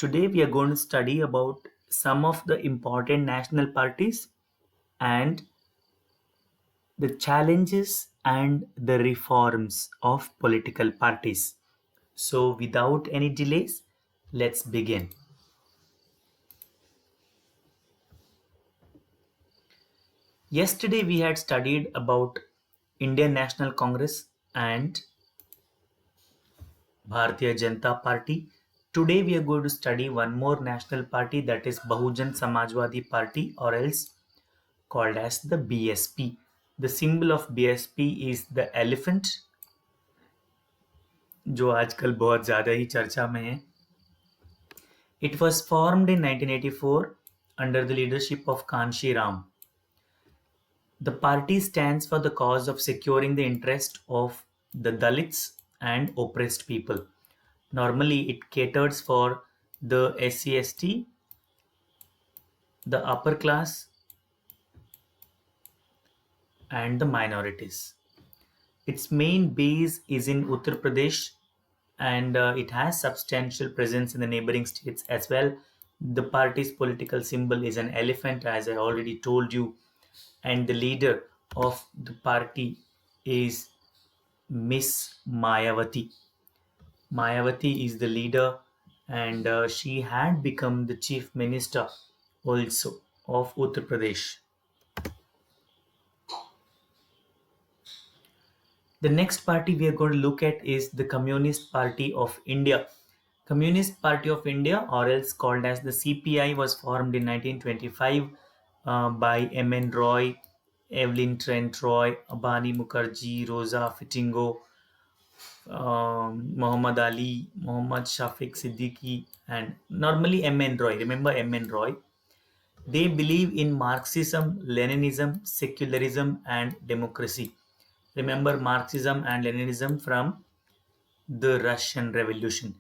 Today we are going to study about some of the important national parties and the challenges and the reforms of political parties. So without any delays, let's begin. Yesterday we had studied about Indian National Congress and Bharatiya Janata Party. Today we are going to study one more national party, that is Bahujan Samajwadi Party, or else called as the BSP. The symbol of BSP is the elephant, जो आजकल बहुत ज़्यादा ही चर्चा में है. It was formed in 1984 under the leadership of Kanshi Ram. The party stands for the cause of securing the interest of the Dalits and oppressed people. Normally, it caters for the SC/ST, the upper class, and the minorities. Its main base is in Uttar Pradesh, and it has substantial presence in the neighboring states as well. The party's political symbol is an elephant, as I already told you, and the leader of the party is Miss Mayawati. Mayawati is the leader, and she had become the chief minister also of Uttar Pradesh. The next party we are going to look at is the Communist Party of India. Communist Party of India, or else called as the CPI, was formed in 1925 by M.N. Roy, Evelyn Trent Roy, Abani Mukherjee, Rosa Fitingo, Muhammad Ali, Muhammad Shafiq Siddiqui, and normally M.N. Roy. Remember M.N. Roy? They believe in Marxism, Leninism, secularism, and democracy. Remember Marxism and Leninism from the Russian Revolution.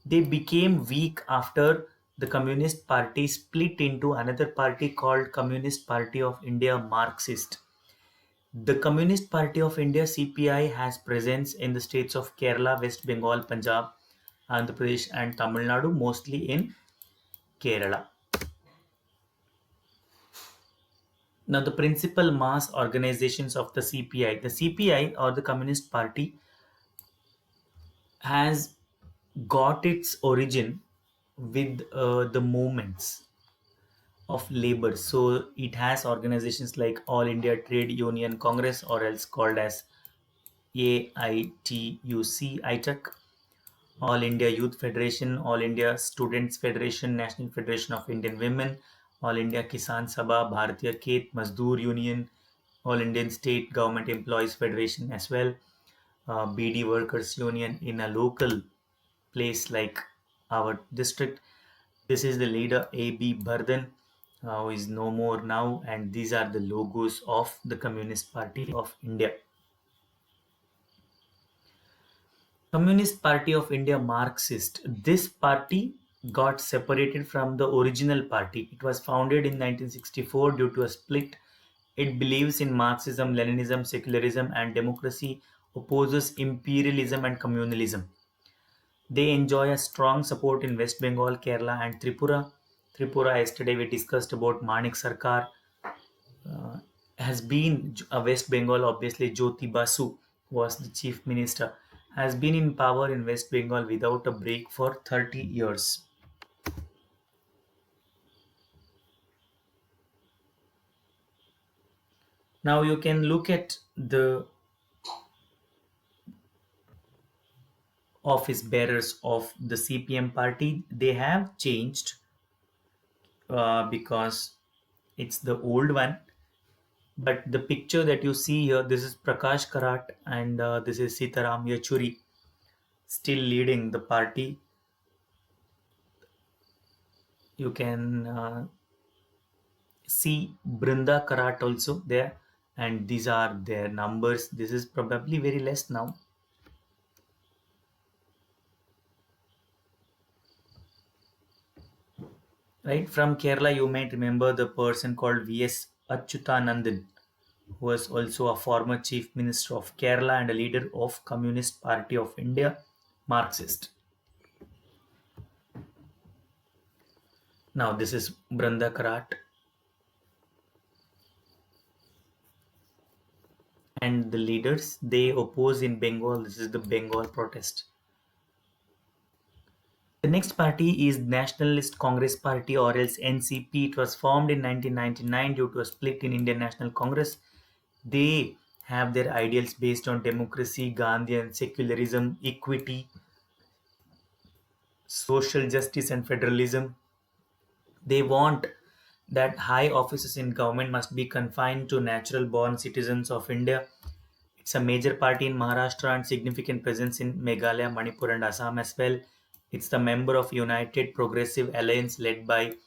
They became weak after the Communist Party split into another party called Communist Party of India Marxist. The Communist Party of India CPI has presence in the states of Kerala, West Bengal, Punjab, Andhra Pradesh, and Tamil Nadu, mostly in Kerala. Now, the principal mass organizations of the CPI or the Communist Party has got its origin with the movements of labor. So it has organizations like All India Trade Union Congress, or else called as AITUC, All India Youth Federation, All India Students Federation, National Federation of Indian Women, All India Kisan Sabha, Bharatiya Khet Mazdoor Union, All Indian State Government Employees Federation as well, BD Workers Union in a local place like our district. This is the leader A.B. Bardhan, who is no more now, and these are the logos of the Communist Party of India. Communist Party of India Marxist. This party got separated from the original party. It was founded in 1964 due to a split. It believes in Marxism, Leninism, secularism, and democracy, opposes imperialism and communalism. They enjoy a strong support in West Bengal, Kerala, and Tripura. Tripura, yesterday we discussed about Manik Sarkar, has been West Bengal, obviously Jyoti Basu was the chief minister, has been in power in West Bengal without a break for 30 years. Now you can look at the office bearers of the CPM party. They have changed because it's the old one. But the picture that you see here, this is Prakash Karat and this is Sitaram Yechuri still leading the party. You can see Brinda Karat also there, and these are their numbers. This is probably very less now. Right, from Kerala, you might remember the person called V.S. Achyutanandan, who was also a former chief minister of Kerala and a leader of Communist Party of India, Marxist. Now this is Branda Karat, and the leaders they oppose in Bengal. This is the Bengal protest. The next party is Nationalist Congress Party, or else NCP. It was formed in 1999 due to a split in Indian National Congress. They have their ideals based on democracy, Gandhian secularism, equity, social justice, and federalism. They want that high offices in government must be confined to natural born citizens of India. It's a major party in Maharashtra and significant presence in Meghalaya, Manipur, and Assam as well. It's the member of United Progressive Alliance led by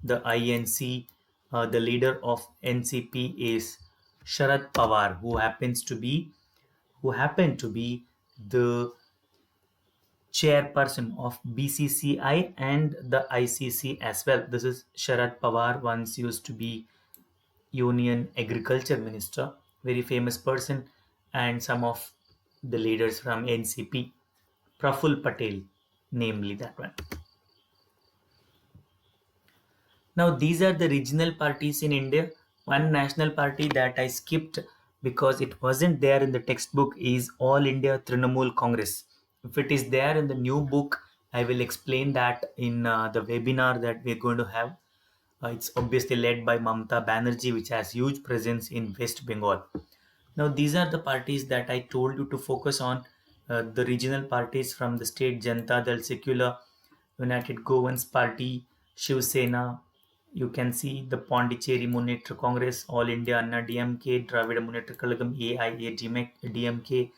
the INC. The leader of NCP is Sharad Pawar, who happened to be the chairperson of BCCI and the ICC as well. This is Sharad Pawar, once used to be Union Agriculture Minister, very famous person, and some of the leaders from NCP, Praful Patel, namely that one. Now, these are the regional parties in India. One national party that I skipped because it wasn't there in the textbook is All India Trinamool Congress. If it is there in the new book, I will explain that in the webinar that we're going to have. It's obviously led by Mamata Banerjee, which has huge presence in West Bengal. Now, these are the parties that I told you to focus on. The regional parties from the state: Janata Dal, Secular, United Govans Party, Shiv Sena. You can see the Pondicherry Munnetra Congress, All India Anna DMK, Dravida Munnetra Kalagam, DMK.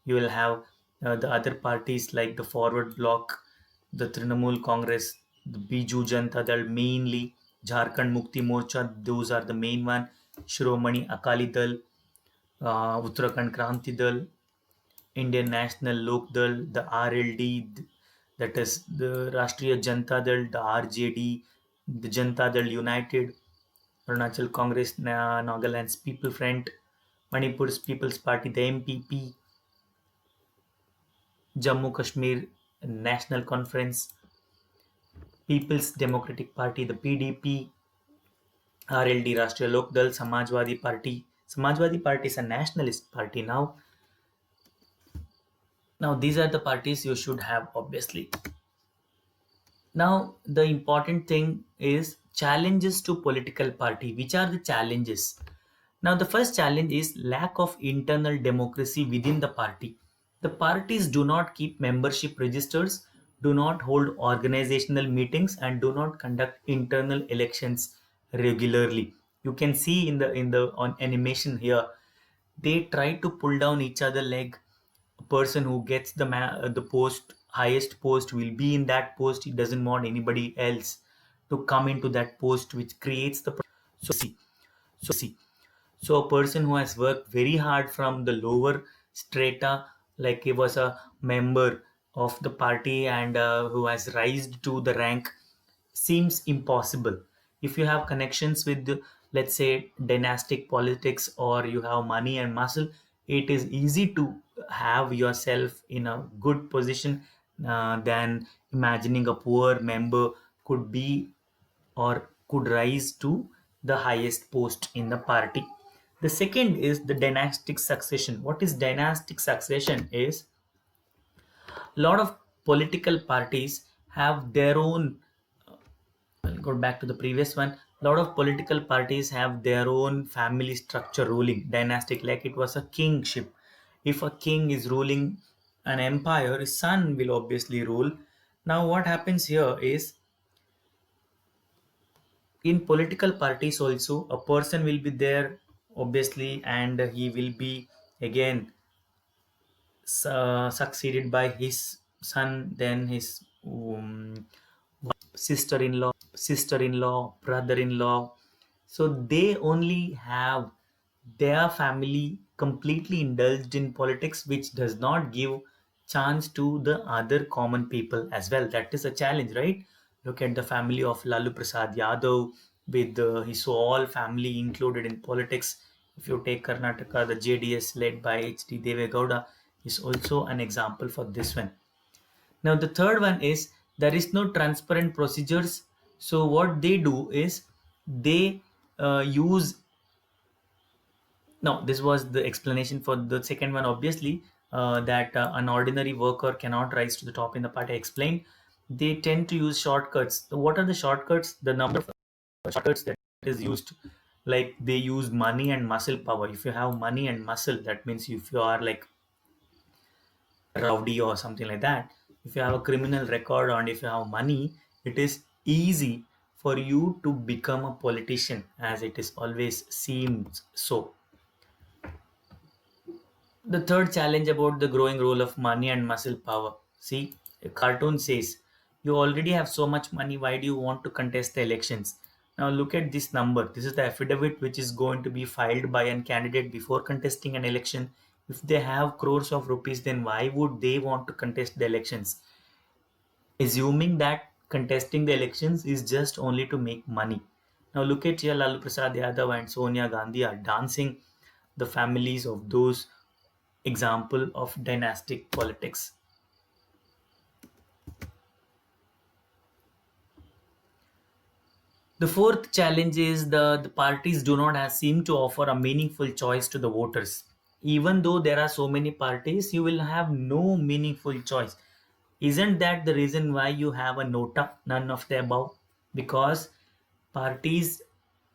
You will have the other parties like the Forward Bloc, the Trinamool Congress, the Biju Janata Dal, mainly Jharkhand Mukti Morcha. Those are the main one. Shiromani Akali Dal, Uttarakhand Kranti Dal, Indian National Lok Dal, the RLD, that is the Rashtriya Janata Dal, the RJD, the Janata Dal United, Arunachal Congress, Nagaland's People Front, Manipur's People's Party, the MPP, Jammu Kashmir National Conference, People's Democratic Party, the PDP, RLD, Rashtriya Lok Dal, Samajwadi Party. Samajwadi Party is a nationalist party now. Now, these are the parties you should have, obviously. Now, the important thing is challenges to political party. Which are the challenges? Now, the first challenge is lack of internal democracy within the party. The parties do not keep membership registers, do not hold organizational meetings, and do not conduct internal elections regularly. You can see in the on animation here, they try to pull down each other leg. A person who gets the post highest post will be in that post. He doesn't want anybody else to come into that post, which creates the see so a person who has worked very hard from the lower strata, like he was a member of the party and who has rised to the rank, seems impossible. If you have connections with, let's say, dynastic politics, or you have money and muscle, it is easy to have yourself in a good position than imagining a poor member could be or could rise to the highest post in the party. The second is the dynastic succession. What is dynastic succession is a lot of political parties have their own. I'll go back to the previous one. A lot of political parties have their own family structure ruling, dynastic, like it was a kingship. If a king is ruling an empire, his son will obviously rule. Now, what happens here is in political parties also, a person will be there, obviously, and he will be again succeeded by his son, then his sister-in-law, brother-in-law. So they only have their family completely indulged in politics, which does not give chance to the other common people as well. That is a challenge, right? Look at the family of Lalu Prasad Yadav with his whole family included in politics. If you take Karnataka, the JDS led by H.D. Devegowda is also an example for this one. Now, the third one is there is no transparent procedures. So what they do is they use. No, this was the explanation for the second one. Obviously, that an ordinary worker cannot rise to the top in the party. I explained. They tend to use shortcuts. So what are the shortcuts? The number of shortcuts that is used, like they use money and muscle power. If you have money and muscle, that means if you are like rowdy or something like that, if you have a criminal record and if you have money, it is easy for you to become a politician, as it is always seems so. The third challenge about the growing role of money and muscle power. See, a cartoon says, you already have so much money, why do you want to contest the elections? Now look at this number. This is the affidavit which is going to be filed by a candidate before contesting an election. If they have crores of rupees, then why would they want to contest the elections? Assuming that contesting the elections is just only to make money. Now look at here, Lalu Prasad Yadav and Sonia Gandhi are dancing the families of those example of dynastic politics. The fourth challenge is the parties do not seem to offer a meaningful choice to the voters. Even though there are so many parties, you will have no meaningful choice. Isn't that the reason why you have a nota, none of the above? Because parties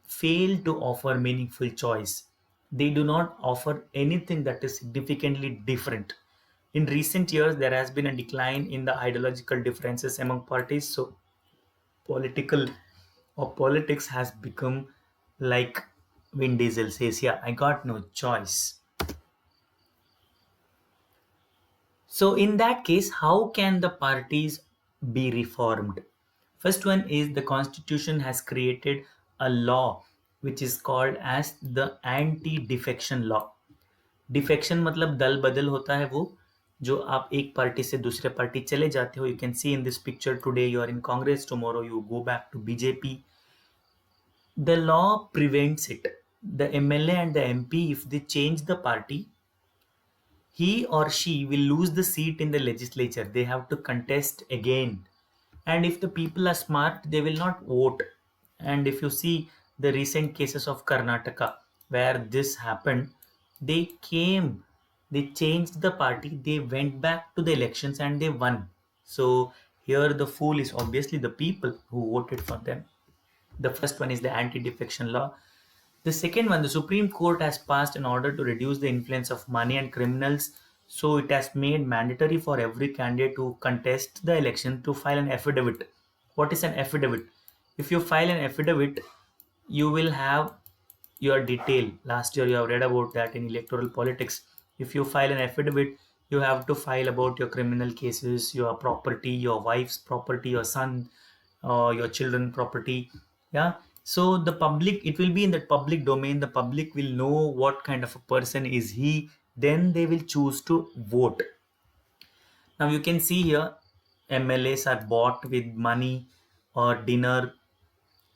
fail to offer meaningful choice. They do not offer anything that is significantly different. In recent years, there has been a decline in the ideological differences among parties. So, political or politics has become like Vin Diesel says, yeah, I got no choice. So, in that case, how can the parties be reformed? First one is the constitution has created a law which is called as the anti defection law. Defection मतलब दल बदल होता है वो, जो आप एक party से दूसरे पार्टी चले जाते हो. You can see in this picture today you are in Congress, tomorrow you go back to BJP. The law prevents it. The MLA and the MP, if they change the party, he or she will lose the seat in the legislature. They have to contest again. And if the people are smart, they will not vote. And if you see the recent cases of Karnataka, where this happened, they came, they changed the party, they went back to the elections and they won. So here the fool is obviously the people who voted for them. The first one is the anti-defection law. The second one, the Supreme Court has passed an order to reduce the influence of money and criminals. So it has made mandatory for every candidate to contest the election to file an affidavit. What is an affidavit? If you file an affidavit, you will have your detail. Last year you have read about that in electoral politics. If you file an affidavit, you have to file about your criminal cases, your property, your wife's property, your son, your children property. Yeah, so the public, it will be in the public domain. The public will know what kind of a person is he, then they will choose to vote. Now you can see here MLAs are bought with money or dinner.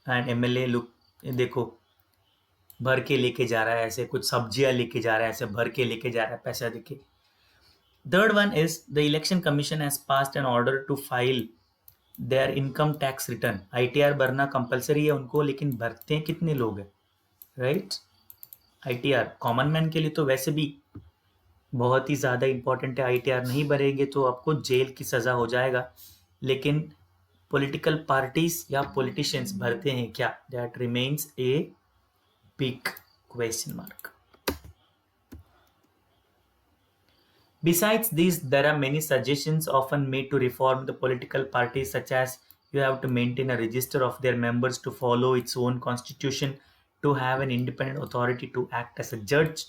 And MLA look, देखो भर के लेके जा रहा है, ऐसे कुछ सब्जियां लेके जा रहा है, ऐसे भर के लेके जा रहा है पैसा देके. Third one is the election commission has passed an order to file their income tax return. ITR भरना कंपलसरी है उनको, लेकिन भरते हैं कितने लोग हैं, राइट? ITR कॉमन मैन के लिए तो वैसे भी बहुत ही ज़्यादा इंपॉर्टेंट है. ITR नहीं भरेंगे तो आपको जेल की सज़ा हो जाएगा. लेकिन पॉलिटिकल पार्टीज या पॉलिटिशियंस भरते हैं क्या? That remains a big question mark. Besides these, there are many suggestions often made to reform the political parties, such as you have to maintain a register of their members, to follow its own constitution, to have an independent authority to act as a judge,